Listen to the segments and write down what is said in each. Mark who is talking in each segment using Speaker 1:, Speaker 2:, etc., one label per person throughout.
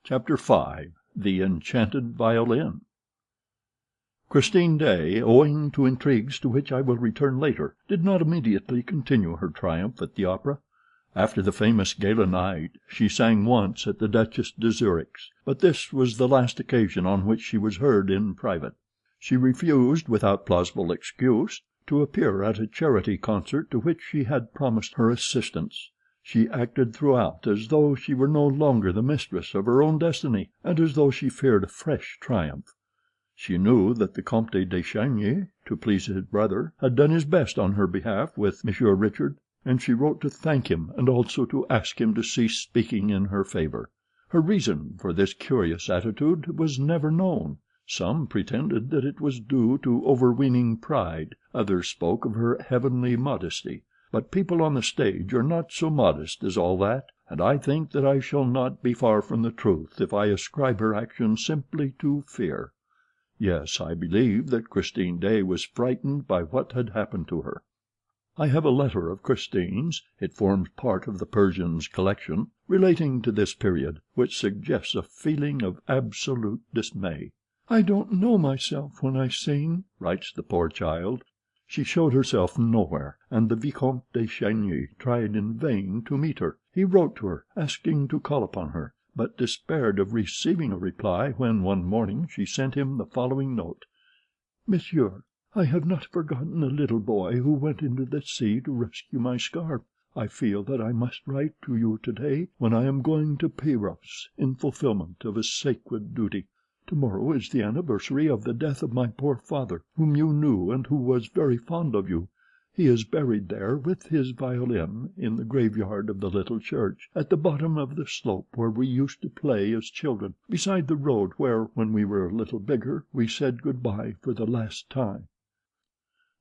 Speaker 1: Chapter V. The Enchanted Violin. Christine Daaé, owing to intrigues to which I will return later, did not immediately continue her triumph at the opera. After the famous gala night she sang once at the Duchess de Zurich's, but this was the last occasion on which she was heard in private. She refused, without plausible excuse, to appear at a charity concert to which she had promised her assistance. She acted throughout as though she were no longer the mistress of her own destiny, and as though she feared a fresh triumph. She knew that the Vicomte de Chagny, to please his brother, had done his best on her behalf with Monsieur Richard, and she wrote to thank him and also to ask him to cease speaking in her favor. Her reason for this curious attitude was never known. Some pretended that it was due to overweening pride, others spoke of her heavenly modesty. But people on the stage are not so modest as all that, and I think that I shall not be far from the truth if I ascribe her action simply to fear. Yes, I believe that Christine Daaé was frightened by what had happened to her. I have a letter of Christine's, it forms part of the Persian's collection, relating to this period, which suggests a feeling of absolute dismay. "I don't know myself when I sing," writes the poor child. She showed herself nowhere, and the Vicomte de Chagny tried in vain to meet her. He wrote to her, asking to call upon her, but despaired of receiving a reply when one morning she sent him the following note: "Monsieur, I have not forgotten the little boy who went into the sea to rescue my scarf. I feel that I must write to you today, when I am going to Pyros in fulfilment of a sacred duty. Tomorrow is the anniversary of the death of my poor father, whom you knew and who was very fond of you. He is buried there with his violin in the graveyard of the little church, at the bottom of the slope where we used to play as children, beside the road where, when we were a little bigger, we said good-bye for the last time."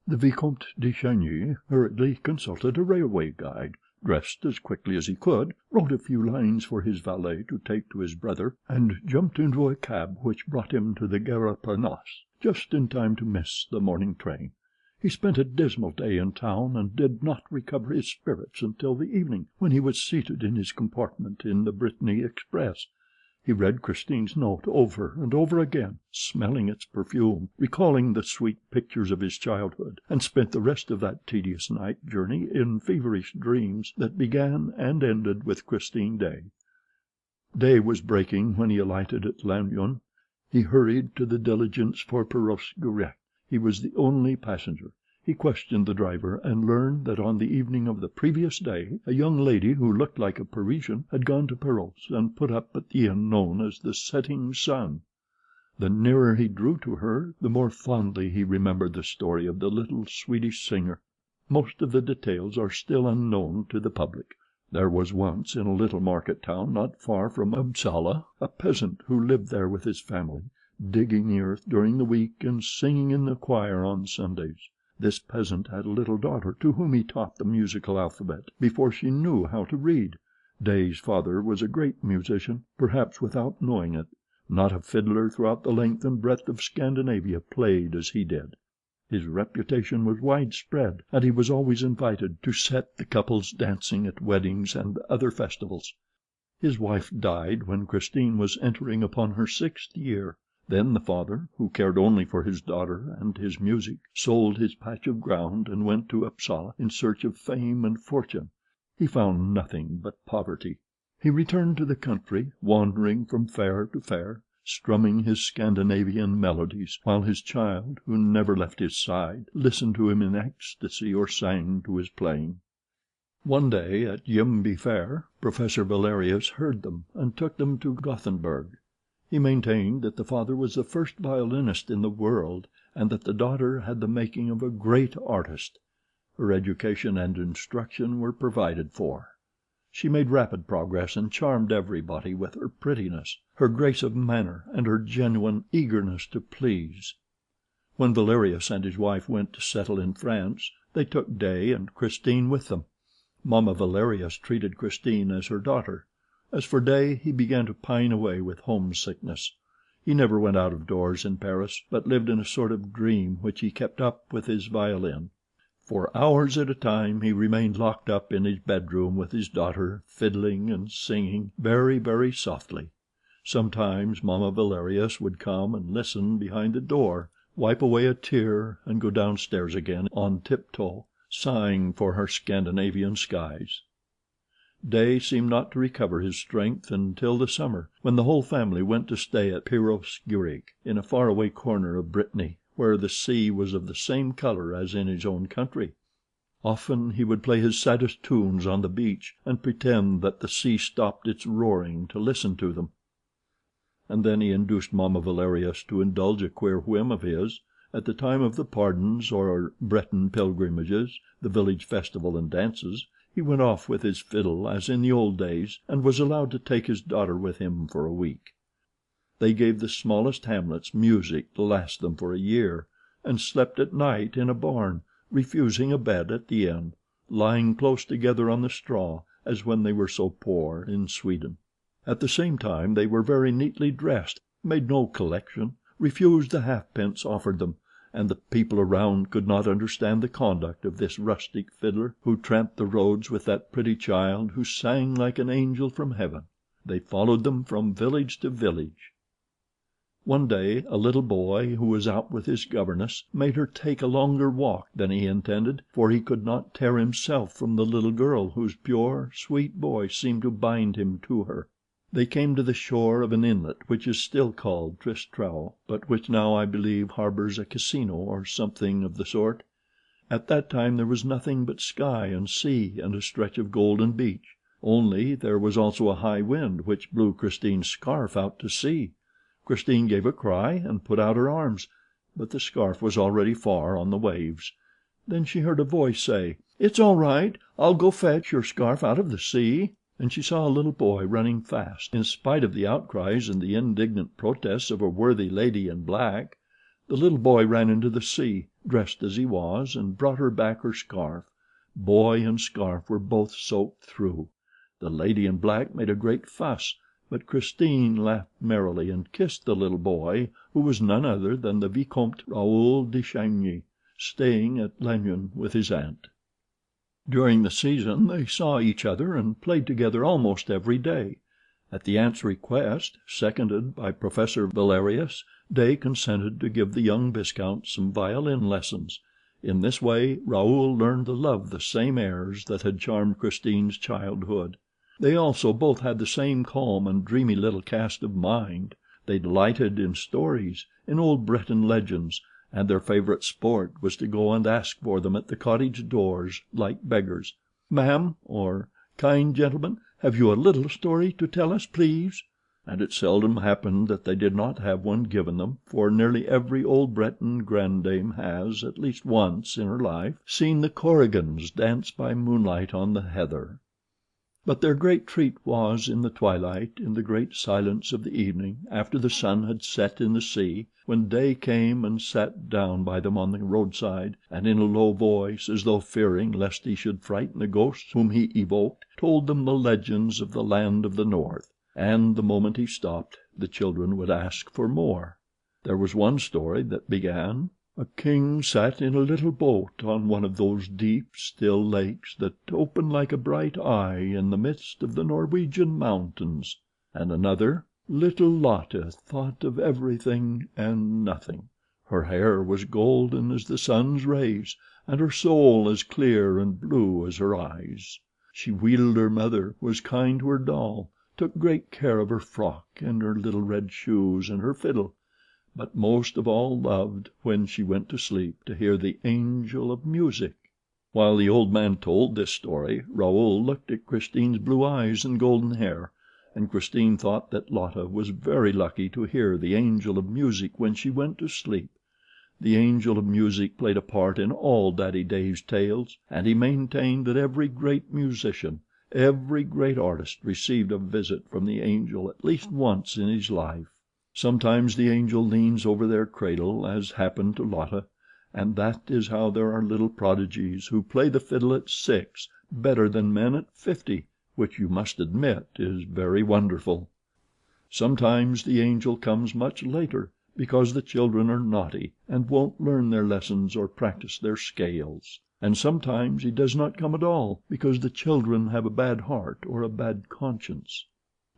Speaker 1: The Vicomte de Chagny hurriedly consulted a railway guide, dressed as quickly as he could, wrote a few lines for his valet to take to his brother, and jumped into a cab which brought him to the Gare Place, just in time to miss the morning train. He spent a dismal day in town, and did not recover his spirits until the evening, when he was seated in his compartment in the Brittany express. He read Christine's note over and over again, smelling its perfume, recalling the sweet pictures of his childhood, and spent the rest of that tedious night journey in feverish dreams that began and ended with Christine Daaé. Day was breaking when he alighted at Lannion. He hurried to the diligence for Perros-Guirec. He was the only passenger. He questioned the driver, and learned that on the evening of the previous day a young lady who looked like a Parisian had gone to Perros and put up at the inn known as the Setting Sun. The nearer he drew to her, the more fondly he remembered the story of the little Swedish singer. Most of the details are still unknown to the public. There was once, in a little market town not far from Uppsala, a peasant who lived there with his family, digging the earth during the week and singing in the choir on Sundays. This peasant had a little daughter to whom he taught the musical alphabet before she knew how to read. Daaé's father was a great musician, perhaps without knowing it. Not a fiddler throughout the length and breadth of Scandinavia played as he did. His reputation was widespread, and he was always invited to set the couples dancing at weddings and other festivals. His wife died when Christine was entering upon her 6th year. Then the father, who cared only for his daughter and his music, sold his patch of ground and went to Uppsala in search of fame and fortune. He found nothing but poverty. He returned to the country, wandering from fair to fair, strumming his Scandinavian melodies, while his child, who never left his side, listened to him in ecstasy or sang to his playing. One day, at Ljungby Fair, Professor Valerius heard them, and took them to Gothenburg. He maintained that the father was the first violinist in the world, and that the daughter had the making of a great artist. Her education and instruction were provided for. She made rapid progress and charmed everybody with her prettiness, her grace of manner, and her genuine eagerness to please. When Valerius and his wife went to settle in France, they took Daaé and Christine with them. Mamma Valerius treated Christine as her daughter. As for Daaé, he began to pine away with homesickness. He never went out of doors in Paris, but lived in a sort of dream which he kept up with his violin. For hours at a time he remained locked up in his bedroom with his daughter, fiddling and singing very, very softly. Sometimes Mamma Valerius would come and listen behind the door, wipe away a tear, and go downstairs again on tiptoe, sighing for her Scandinavian skies. Daaé seemed not to recover his strength until the summer, when the whole family went to stay at Pirosgurig, in a far-away corner of Brittany, where the sea was of the same color as in his own country. Often he would play his saddest tunes on the beach, and pretend that the sea stopped its roaring to listen to them. And then he induced Mamma Valerius to indulge a queer whim of his. At the time of the pardons or Breton pilgrimages, the village festival and dances, he went off with his fiddle as in the old days, and was allowed to take his daughter with him for a week. They gave the smallest hamlets music to last them for a year, and slept at night in a barn, refusing a bed at the inn, lying close together on the straw, as when they were so poor in Sweden. At the same time they were very neatly dressed, made no collection, refused the halfpence offered them, and the people around could not understand the conduct of this rustic fiddler, who tramped the roads with that pretty child who sang like an angel from heaven. They followed them from village to village. One day a little boy, who was out with his governess, made her take a longer walk than he intended, for he could not tear himself from the little girl whose pure, sweet voice seemed to bind him to her. They came to the shore of an inlet which is still called Tristrau, but which now, I believe, harbors a casino or something of the sort. At that time there was nothing but sky and sea and a stretch of golden beach. Only there was also a high wind which blew Christine's scarf out to sea. Christine gave a cry and put out her arms, but the scarf was already far on the waves. Then she heard a voice say, "It's all right. I'll go fetch your scarf out of the sea." And she saw a little boy running fast. In spite of the outcries and the indignant protests of a worthy lady in black, the little boy ran into the sea, dressed as he was, and brought her back her scarf. Boy and scarf were both soaked through. The lady in black made a great fuss, but Christine laughed merrily and kissed the little boy, who was none other than the Vicomte Raoul de Chagny, staying at Lannion with his aunt. During the season they saw each other and played together almost every day. At the aunt's request, seconded by Professor Valerius, Daaé consented to give the young viscount some violin lessons. In this way Raoul learned to love the same airs that had charmed Christine's childhood. They also both had the same calm and dreamy little cast of mind. They delighted in stories, in old Breton legends, and their favorite sport was to go and ask for them at the cottage doors like beggars. "Ma'am," or "Kind gentleman, have you a little story to tell us, please?" And it seldom happened that they did not have one given them, for nearly every old Breton grandame has, at least once in her life, seen the Korrigans dance by moonlight on the heather. But their great treat was in the twilight, in the great silence of the evening, after the sun had set in the sea, when Daaé came and sat down by them on the roadside, and in a low voice, as though fearing lest he should frighten the ghosts whom he evoked, told them the legends of the land of the north. And the moment he stopped, the children would ask for more. There was one story that began: "A king sat in a little boat on one of those deep, still lakes that open like a bright eye in the midst of the Norwegian mountains." And another: "Little Lotte thought of everything and nothing. Her hair was golden as the sun's rays, and her soul as clear and blue as her eyes. She wheedled her mother, was kind to her doll, took great care of her frock and her little red shoes and her fiddle, but most of all loved, when she went to sleep, to hear the angel of music." While the old man told this story, Raoul looked at Christine's blue eyes and golden hair, and Christine thought that Lotte was very lucky to hear the angel of music when she went to sleep. The angel of music played a part in all Daddy Dave's tales, and he maintained that every great musician, every great artist received a visit from the angel at least once in his life. Sometimes the angel leans over their cradle, as happened to Lotte, and that is how there are little prodigies who play the fiddle at 6 better than men at 50, which you must admit is very wonderful. Sometimes the angel comes much later, because the children are naughty and won't learn their lessons or practice their scales. And sometimes he does not come at all, because the children have a bad heart or a bad conscience.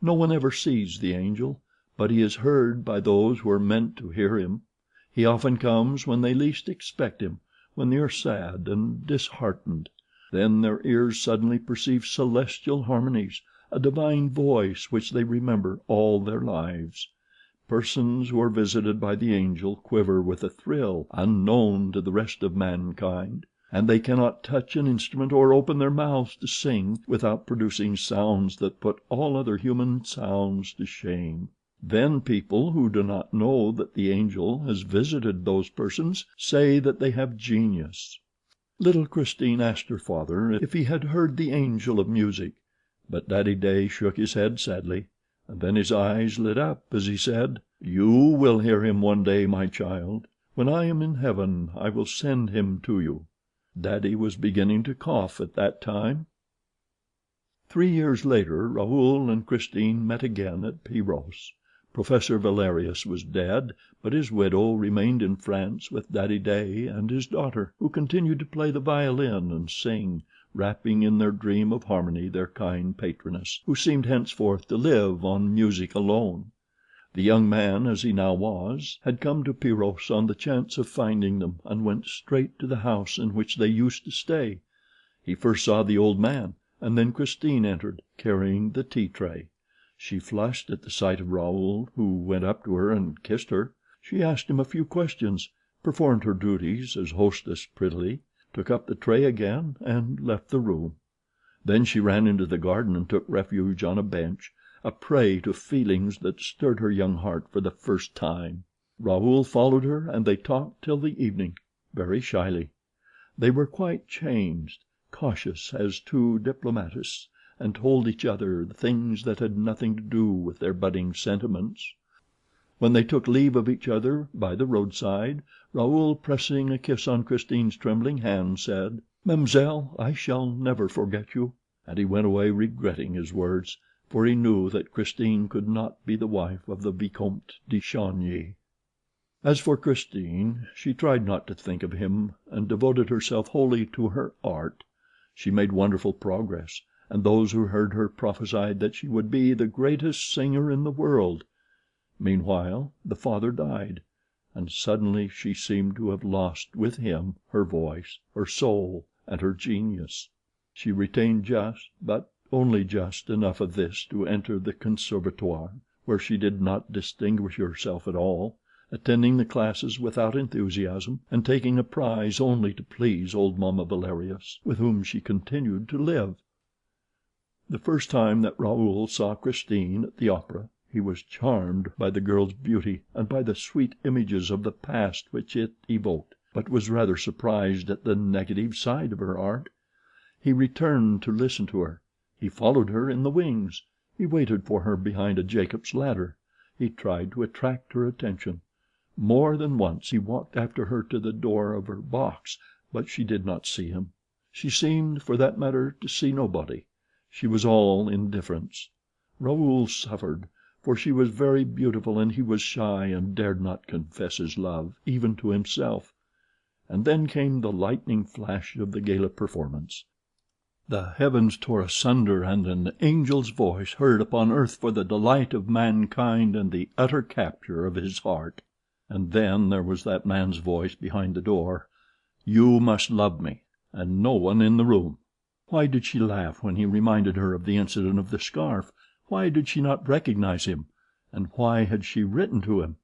Speaker 1: No one ever sees the angel, but he is heard by those who are meant to hear him. He often comes when they least expect him, when they are sad and disheartened. Then their ears suddenly perceive celestial harmonies, a divine voice which they remember all their lives. Persons who are visited by the angel quiver with a thrill unknown to the rest of mankind, and they cannot touch an instrument or open their mouths to sing without producing sounds that put all other human sounds to shame. Then people who do not know that the angel has visited those persons say that they have genius. Little Christine asked her father if he had heard the angel of music, but Daddy Day shook his head sadly, and then his eyes lit up as he said, "You will hear him one day, my child. When I am in heaven I will send him to you." Daddy was beginning to cough at that time. 3 years later Raoul and Christine met again at Piros. Professor Valerius was dead, but his widow remained in France with Daddy Day and his daughter, who continued to play the violin and sing, wrapping in their dream of harmony their kind patroness, who seemed henceforth to live on music alone. The young man, as he now was, had come to Piros on the chance of finding them, and went straight to the house in which they used to stay. He first saw the old man, and then Christine entered, carrying the tea tray. She flushed at the sight of Raoul, who went up to her and kissed her. She asked him a few questions, performed her duties as hostess prettily, took up the tray again, and left the room. Then she ran into the garden and took refuge on a bench, a prey to feelings that stirred her young heart for the first time. Raoul followed her, and they talked till the evening, very shyly. They were quite changed, cautious as two diplomatists, and told each other things that had nothing to do with their budding sentiments. When they took leave of each other by the roadside, Raoul, pressing a kiss on Christine's trembling hand, said, "Mademoiselle, I shall never forget you," and he went away regretting his words, for he knew that Christine could not be the wife of the Vicomte de Chagny. As for Christine, she tried not to think of him, and devoted herself wholly to her art. She made wonderful progress, and those who heard her prophesied that she would be the greatest singer in the world. Meanwhile the father died, and suddenly she seemed to have lost with him her voice, her soul, and her genius. She retained just, but only just, enough of this to enter the conservatoire, where she did not distinguish herself at all, attending the classes without enthusiasm, and taking a prize only to please old Mamma Valerius, with whom she continued to live. The first time that Raoul saw Christine at the opera, he was charmed by the girl's beauty and by the sweet images of the past which it evoked, but was rather surprised at the negative side of her art. He returned to listen to her. He followed her in the wings. He waited for her behind a Jacob's ladder. He tried to attract her attention. More than once he walked after her to the door of her box, but she did not see him. She seemed, for that matter, to see nobody. She was all indifference. Raoul suffered, for she was very beautiful, and he was shy and dared not confess his love, even to himself. And then came the lightning flash of the gala performance. The heavens tore asunder, and an angel's voice heard upon earth for the delight of mankind and the utter capture of his heart. And then there was that man's voice behind the door, "You must love me," and no one in the room. Why did she laugh when he reminded her of the incident of the scarf? Why did she not recognize him? And why had she written to him?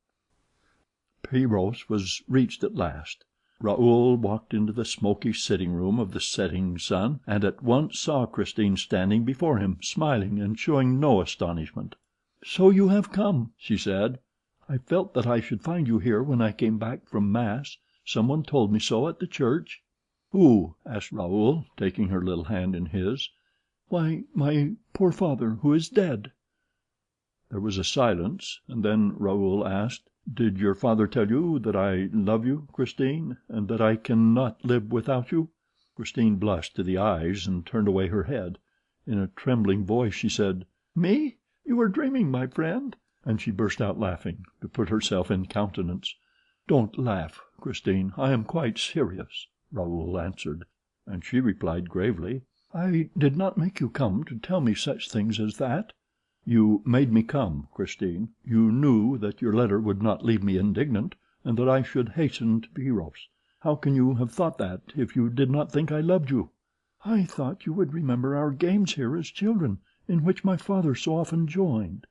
Speaker 1: Piros was reached at last. Raoul walked into the smoky sitting room of the setting sun, and at once saw Christine standing before him, smiling and showing no astonishment. "So you have come," she said. "I felt that I should find you here when I came back from mass. Someone told me so at the church." "Who?" asked Raoul, taking her little hand in his. "Why, my poor father, who is dead." There was a silence, and then Raoul asked, "Did your father tell you that I love you, Christine, and that I cannot live without you?" Christine blushed to the eyes and turned away her head. In a trembling voice she said, "Me? You are dreaming, my friend," and she burst out laughing, to put herself in countenance. "Don't laugh, Christine, I am quite serious," Raoul answered, and she replied gravely, "I did not make you come to tell me such things as that." "You made me come, Christine. You knew that your letter would not leave me indignant, and that I should hasten to Pyros. How can you have thought that, if you did not think I loved you?" "I thought you would remember our games here as children, in which my father so often joined.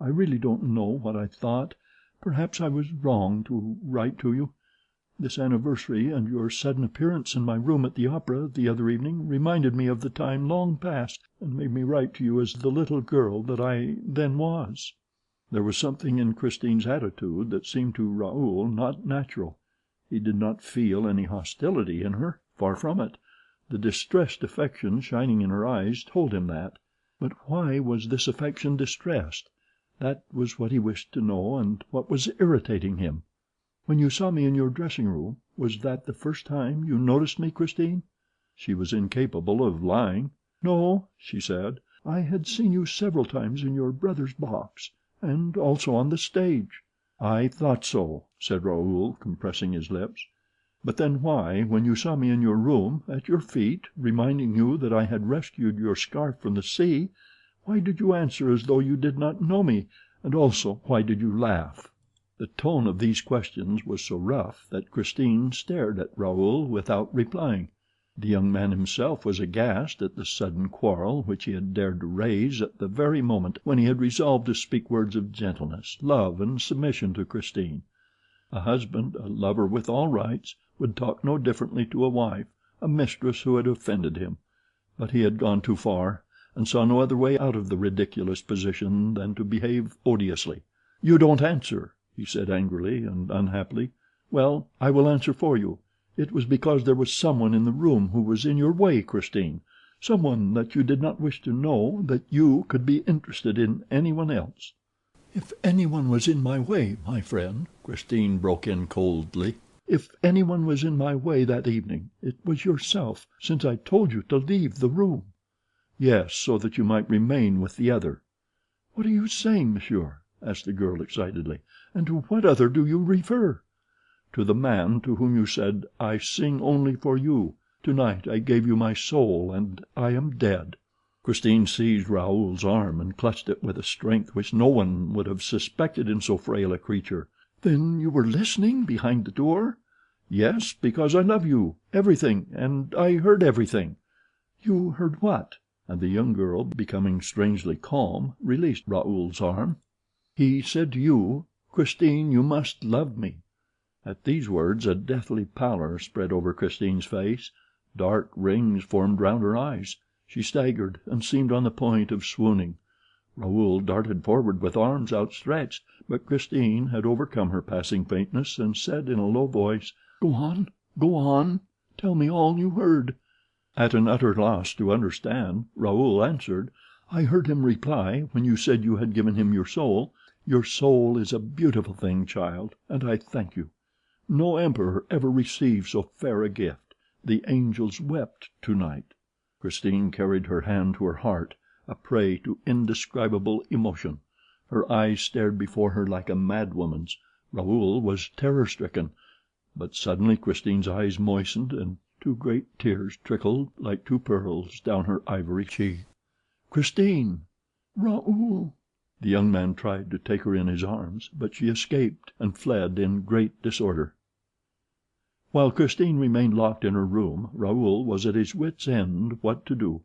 Speaker 1: I really don't know what I thought. Perhaps I was wrong to write to you. This anniversary and your sudden appearance in my room at the opera the other evening reminded me of the time long past, and made me write to you as the little girl that I then was." There was something in Christine's attitude that seemed to Raoul not natural. He did not feel any hostility in her. Far from it. The distressed affection shining in her eyes told him that. But why was this affection distressed? That was what he wished to know, and what was irritating him. "When you saw me in your dressing room, was that the first time you noticed me, Christine?" She was incapable of lying. "No," she said. "I had seen you several times in your brother's box, and also on the stage." "I thought so," said Raoul, compressing his lips. "But then why, when you saw me in your room, at your feet, reminding you that I had rescued your scarf from the sea, why did you answer as though you did not know me, and also why did you laugh?" The tone of these questions was so rough that Christine stared at Raoul without replying. The young man himself was aghast at the sudden quarrel which he had dared to raise at the very moment when he had resolved to speak words of gentleness, love, and submission to Christine. A husband, a lover with all rights, would talk no differently to a wife, a mistress who had offended him. But he had gone too far, and saw no other way out of the ridiculous position than to behave odiously. "You don't answer," he said angrily and unhappily. "Well, I will answer for you. It was because there was someone in the room who was in your way, Christine. Someone that you did not wish to know that you could be interested in anyone else." "If anyone was in my way, my friend," Christine broke in coldly, "if anyone was in my way that evening, it was yourself, since I told you to leave the room." "Yes, so that you might remain with the other." "What are you saying, monsieur?" asked the girl excitedly. "And to what other do you refer?" "To the man to whom you said, 'I sing only for you. Tonight I gave you my soul, and I am dead.'" Christine seized Raoul's arm and clutched it with a strength which no one would have suspected in so frail a creature. "Then you were listening behind the door?" "Yes, because I love you. Everything, and I heard everything." "You heard what?" And the young girl, becoming strangely calm, released Raoul's arm. "He said to you, 'Christine, you must love me.'" At these words a deathly pallor spread over Christine's face. Dark rings formed round her eyes. She staggered, and seemed on the point of swooning. Raoul darted forward with arms outstretched, but Christine had overcome her passing faintness, and said in a low voice: "Go on, go on. Tell me all you heard." At an utter loss to understand, Raoul answered: "I heard him reply, when you said you had given him your soul, 'Your soul is a beautiful thing, child, and I thank you. No emperor ever received so fair a gift. The angels wept tonight.'" Christine carried her hand to her heart, a prey to indescribable emotion. Her eyes stared before her like a madwoman's. Raoul was terror-stricken. But suddenly Christine's eyes moistened, and two great tears trickled like two pearls down her ivory cheek. "Christine!" "Raoul!" The young man tried to take her in his arms, but she escaped and fled in great disorder. While Christine remained locked in her room, Raoul was at his wits' end what to do.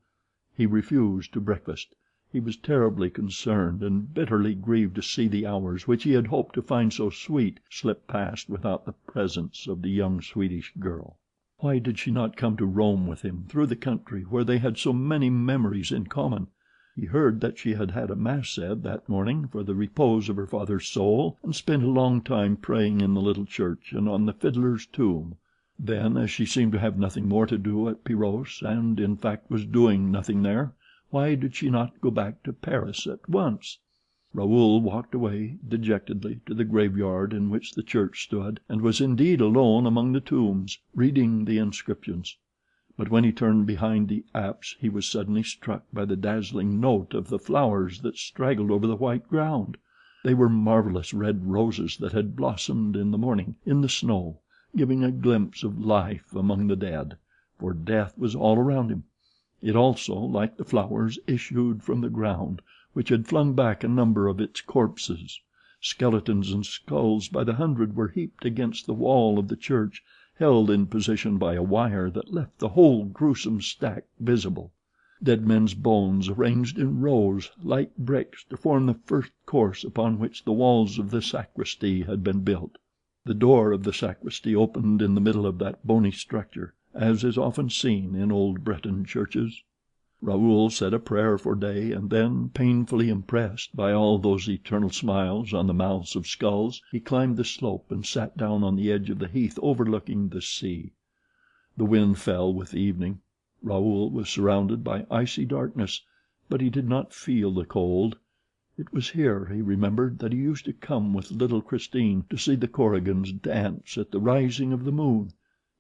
Speaker 1: He refused to breakfast. He was terribly concerned and bitterly grieved to see the hours which he had hoped to find so sweet slip past without the presence of the young Swedish girl. Why did she not come to roam with him through the country where they had so many memories in common? He heard that she had had a mass said that morning for the repose of her father's soul, and spent a long time praying in the little church and on the fiddler's tomb. Then, as she seemed to have nothing more to do at Pyros, and, in fact, was doing nothing there, why did she not go back to Paris at once? Raoul walked away dejectedly to the graveyard in which the church stood, and was indeed alone among the tombs, reading the inscriptions. But when he turned behind the apse he was suddenly struck by the dazzling note of the flowers that straggled over the white ground. They were marvelous red roses that had blossomed in the morning, in the snow, giving a glimpse of life among the dead, for death was all around him. It also, like the flowers, issued from the ground, which had flung back a number of its corpses. Skeletons and skulls by the hundred were heaped against the wall of the church, held in position by a wire that left the whole gruesome stack visible. Dead men's bones arranged in rows, like bricks, to form the first course upon which the walls of the sacristy had been built. The door of the sacristy opened in the middle of that bony structure, as is often seen in old Breton churches. Raoul said a prayer for Daaé, and then, painfully impressed by all those eternal smiles on the mouths of skulls, he climbed the slope and sat down on the edge of the heath overlooking the sea. The wind fell with the evening. Raoul was surrounded by icy darkness, but he did not feel the cold. It was here, he remembered, that he used to come with little Christine to see the Korrigans dance at the rising of the moon.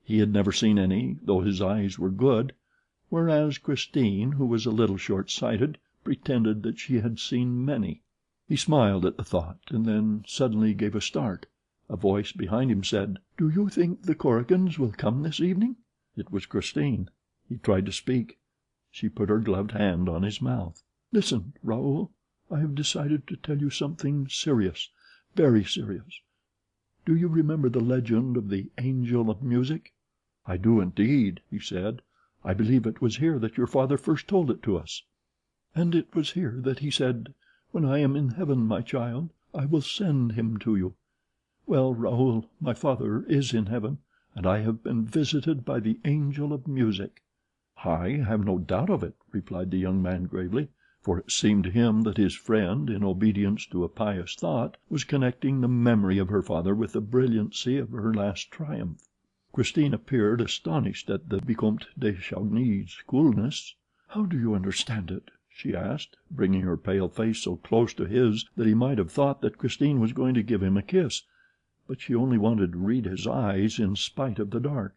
Speaker 1: He had never seen any, though his eyes were good, whereas Christine, who was a little short-sighted, pretended that she had seen many. He smiled at the thought, and then suddenly gave a start. A voice behind him said, "Do you think the Korrigans will come this evening?" It was Christine. He tried to speak. She put her gloved hand on his mouth. "Listen, Raoul. I have decided to tell you something serious, very serious. Do you remember the legend of the Angel of Music?" "I do indeed," he said. "I believe it was here that your father first told it to us." "And it was here that he said, 'When I am in heaven, my child, I will send him to you.' Well, Raoul, my father is in heaven, and I have been visited by the Angel of Music." "I have no doubt of it," replied the young man gravely, for it seemed to him that his friend, in obedience to a pious thought, was connecting the memory of her father with the brilliancy of her last triumph. Christine appeared astonished at the Vicomte de Chagny's coolness. "How do you understand it?" she asked, bringing her pale face so close to his that he might have thought that Christine was going to give him a kiss, but she only wanted to read his eyes in spite of the dark.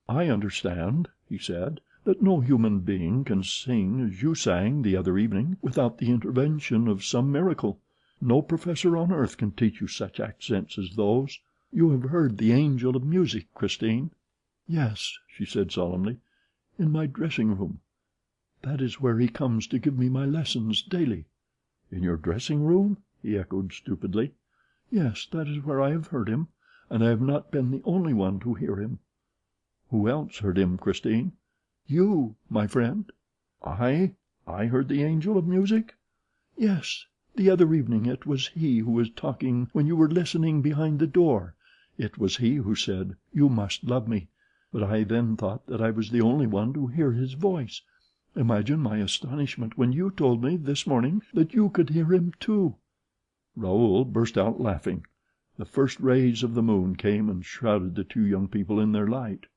Speaker 1: "I understand," he said, "that no human being can sing as you sang the other evening without the intervention of some miracle. No professor on earth can teach you such accents as those. You have heard the Angel of Music, Christine?" "Yes," she said solemnly, "in my dressing room. That is where he comes to give me my lessons daily." "In your dressing room?" he echoed stupidly. "Yes, that is where I have heard him, and I have not been the only one to hear him." "Who else heard him, Christine?" "You, my friend." "I heard the Angel of Music?" "Yes. The other evening it was he who was talking when you were listening behind the door. It was he who said, 'You must love me,' but I then thought that I was the only one to hear his voice. Imagine my astonishment when you told me this morning that you could hear him too." Raoul burst out laughing. The first rays of the moon came and shrouded the two young people in their light.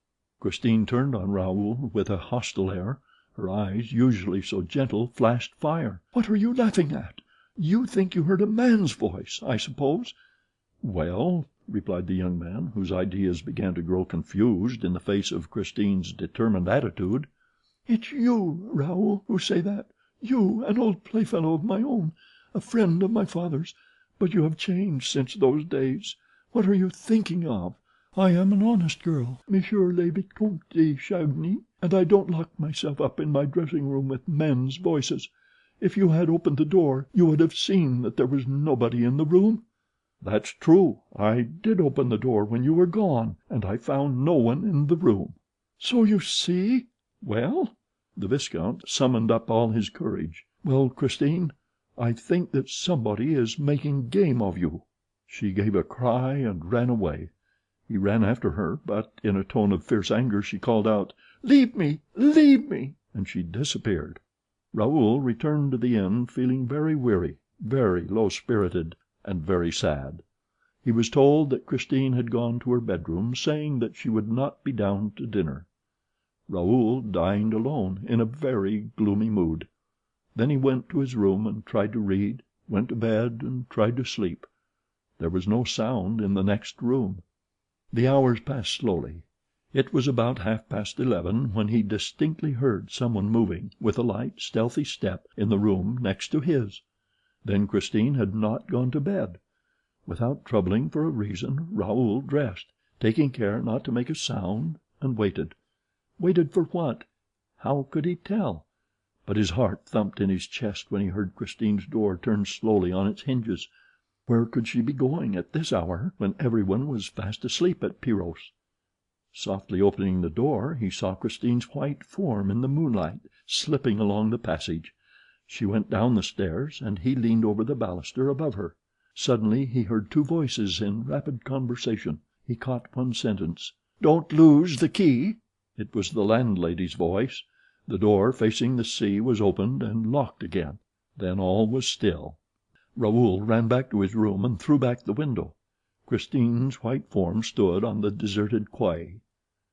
Speaker 1: Christine turned on Raoul with a hostile air. Her eyes, usually so gentle, flashed fire. "What are you laughing at? You think you heard a man's voice, I suppose?" "Well," replied the young man, whose ideas began to grow confused in the face of Christine's determined attitude. "It's you, Raoul, who say that. You, an old playfellow of my own, a friend of my father's, but you have changed since those days. What are you thinking of? I am an honest girl, Monsieur le Vicomte de Chagny, and I don't lock myself up in my dressing room with men's voices. If you had opened the door you would have seen that there was nobody in the room." "That's true. I did open the door when you were gone, and I found no one in the room." "So you see—" "Well?" The Viscount summoned up all his courage. "Well, Christine, I think that somebody is making game of you." She gave a cry and ran away. He ran after her, but in a tone of fierce anger she called out, "Leave me! Leave me!" and she disappeared. Raoul returned to the inn feeling very weary, very low-spirited, and very sad. He was told that Christine had gone to her bedroom, saying that she would not be down to dinner. Raoul dined alone, in a very gloomy mood. Then he went to his room and tried to read, went to bed and tried to sleep. There was no sound in the next room. The hours passed slowly. It was about 11:30 when he distinctly heard someone moving, with a light, stealthy step, in the room next to his. Then Christine had not gone to bed. Without troubling for a reason, Raoul dressed, taking care not to make a sound, and waited. Waited for what? How could he tell? But his heart thumped in his chest when he heard Christine's door turn slowly on its hinges. Where could she be going at this hour, when everyone was fast asleep at Pyros? Softly opening the door, he saw Christine's white form in the moonlight, slipping along the passage. She went down the stairs, and he leaned over the baluster above her. Suddenly he heard two voices in rapid conversation. He caught one sentence. "Don't lose the key." It was the landlady's voice. The door facing the sea was opened and locked again. Then all was still. Raoul ran back to his room and threw back the window. Christine's white form stood on the deserted quay.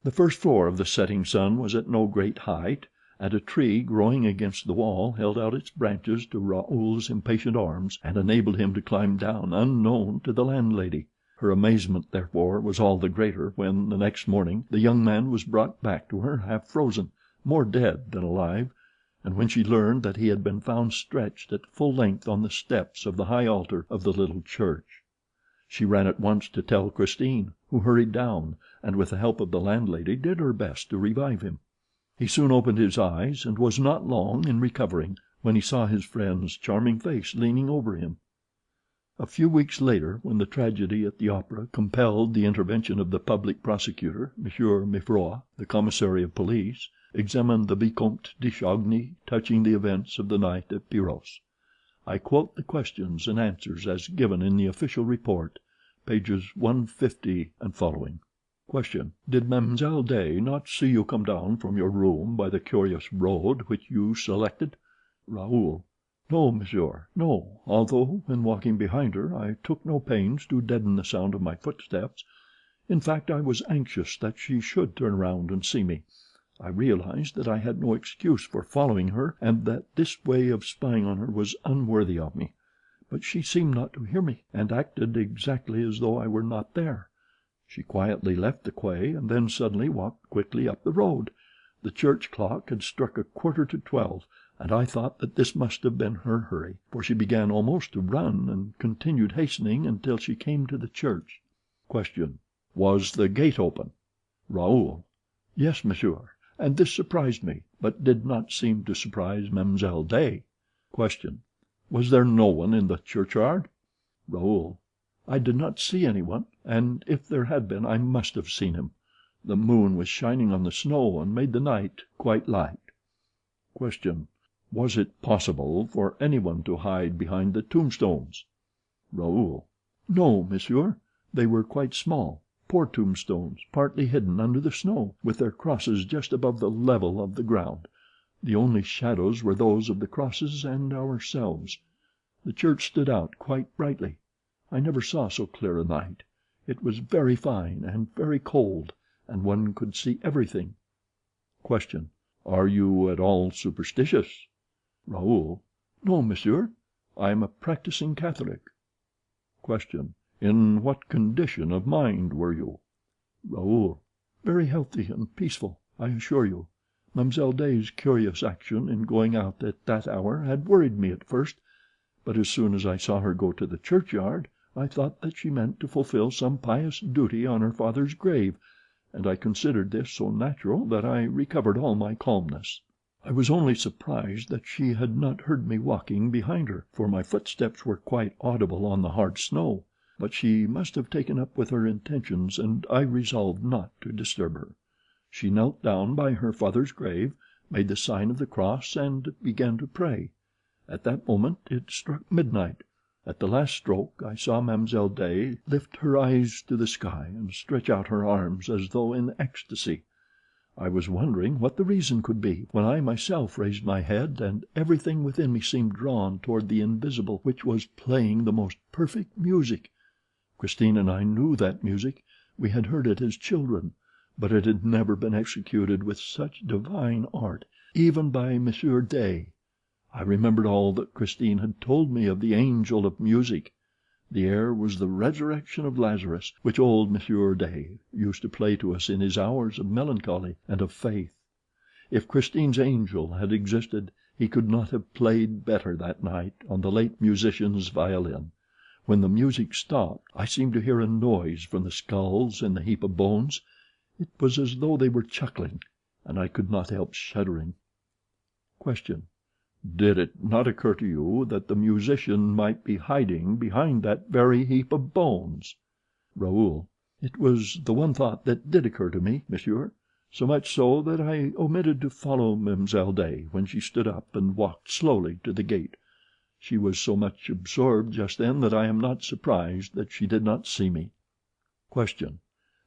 Speaker 1: The first floor of the Setting Sun was at no great height, and a tree growing against the wall held out its branches to Raoul's impatient arms and enabled him to climb down unknown to the landlady. Her amazement, therefore, was all the greater when, the next morning, the young man was brought back to her half frozen, more dead than alive, and when she learned that he had been found stretched at full length on the steps of the high altar of the little church. She ran at once to tell Christine, who hurried down, and with the help of the landlady did her best to revive him. He soon opened his eyes, and was not long in recovering when he saw his friend's charming face leaning over him. A few weeks later, when the tragedy at the opera compelled the intervention of the public prosecutor, Monsieur Mifroid, the commissary of police, examined the Vicomte de Chagny touching the events of the night at Pyros. I quote the questions and answers as given in the official report, pages 150 and following. Question: Did Mademoiselle Daaé not see you come down from your room by the curious road which you selected? Raoul: No, monsieur, no, although when walking behind her I took no pains to deaden the sound of my footsteps. In fact, I was anxious that she should turn round and see me. I realized that I had no excuse for following her, and that this way of spying on her was unworthy of me. But she seemed not to hear me, and acted exactly as though I were not there. She quietly left the quay, and then suddenly walked quickly up the road. The church clock had struck 11:45, and I thought that this must have been her hurry, for she began almost to run, and continued hastening until she came to the church. Question: Was the gate open? Raoul: Yes, monsieur, and this surprised me, but did not seem to surprise Mademoiselle Daaé. Question: Was there no one in the churchyard? Raoul: I did not see anyone, and if there had been I must have seen him. The moon was shining on the snow and made the night quite light. Question: Was it possible for anyone to hide behind the tombstones? Raoul: No, monsieur. They were quite small, poor tombstones, partly hidden under the snow, with their crosses just above the level of the ground. The only shadows were those of the crosses and ourselves. The church stood out quite brightly. I never saw so clear a night. It was very fine and very cold, and one could see everything. Question: Are you at all superstitious? Raoul: No, monsieur. I am a practicing Catholic. Question: In what condition of mind were you? Raoul: Very healthy and peaceful, I assure you. Mademoiselle Daaé's curious action in going out at that hour had worried me at first, but as soon as I saw her go to the churchyard I thought that she meant to fulfill some pious duty on her father's grave, and I considered this so natural that I recovered all my calmness. I was only surprised that she had not heard me walking behind her, for my footsteps were quite audible on the hard snow, but she must have taken up with her intentions, and I resolved not to disturb her. She knelt down by her father's grave, made the sign of the cross, and began to pray. At that moment it struck midnight. At the last stroke I saw Mademoiselle Daaé lift her eyes to the sky and stretch out her arms as though in ecstasy. I was wondering what the reason could be, when I myself raised my head, and everything within me seemed drawn toward the invisible, which was playing the most perfect music. Christine and I knew that music. We had heard it as children, but it had never been executed with such divine art, even by Monsieur Daaé. I remembered all that Christine had told me of the angel of music. The air was the resurrection of Lazarus, which old Monsieur Daaé used to play to us in his hours of melancholy and of faith. If Christine's angel had existed, he could not have played better that night on the late musician's violin. When the music stopped, I seemed to hear a noise from the skulls in the heap of bones. It was as though they were chuckling, and I could not help shuddering. Question: Did it not occur to you that the musician might be hiding behind that very heap of bones?" Raoul: "It was the one thought that did occur to me, monsieur, so much so that I omitted to follow Mlle. Daaé when she stood up and walked slowly to the gate. She was so much absorbed just then that I am not surprised that she did not see me." Question: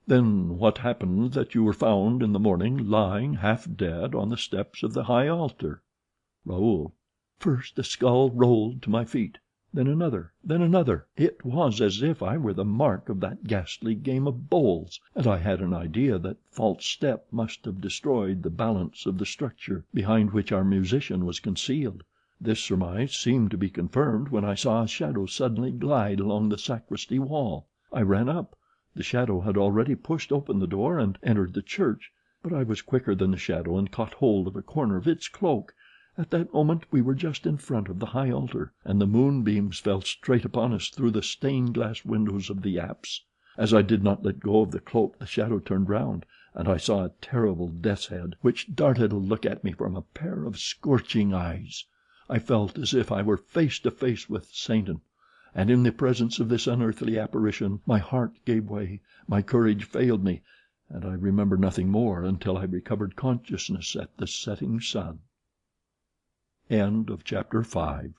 Speaker 1: "Then what happened that you were found in the morning lying half dead on the steps of the high altar?" Raoul: "First a skull rolled to my feet, then another, then another. It was as if I were the mark of that ghastly game of bowls, and I had an idea that false step must have destroyed the balance of the structure behind which our musician was concealed. This surmise seemed to be confirmed when I saw a shadow suddenly glide along the sacristy wall. I ran up. The shadow had already pushed open the door and entered the church, but I was quicker than the shadow and caught hold of a corner of its cloak. At that moment we were just in front of the high altar, and the moonbeams fell straight upon us through the stained glass windows of the apse. As I did not let go of the cloak the shadow turned round, and I saw a terrible death's head which darted a look at me from a pair of scorching eyes. I felt as if I were face to face with Satan, and in the presence of this unearthly apparition my heart gave way, my courage failed me, and I remember nothing more until I recovered consciousness at the setting sun." Chapter 6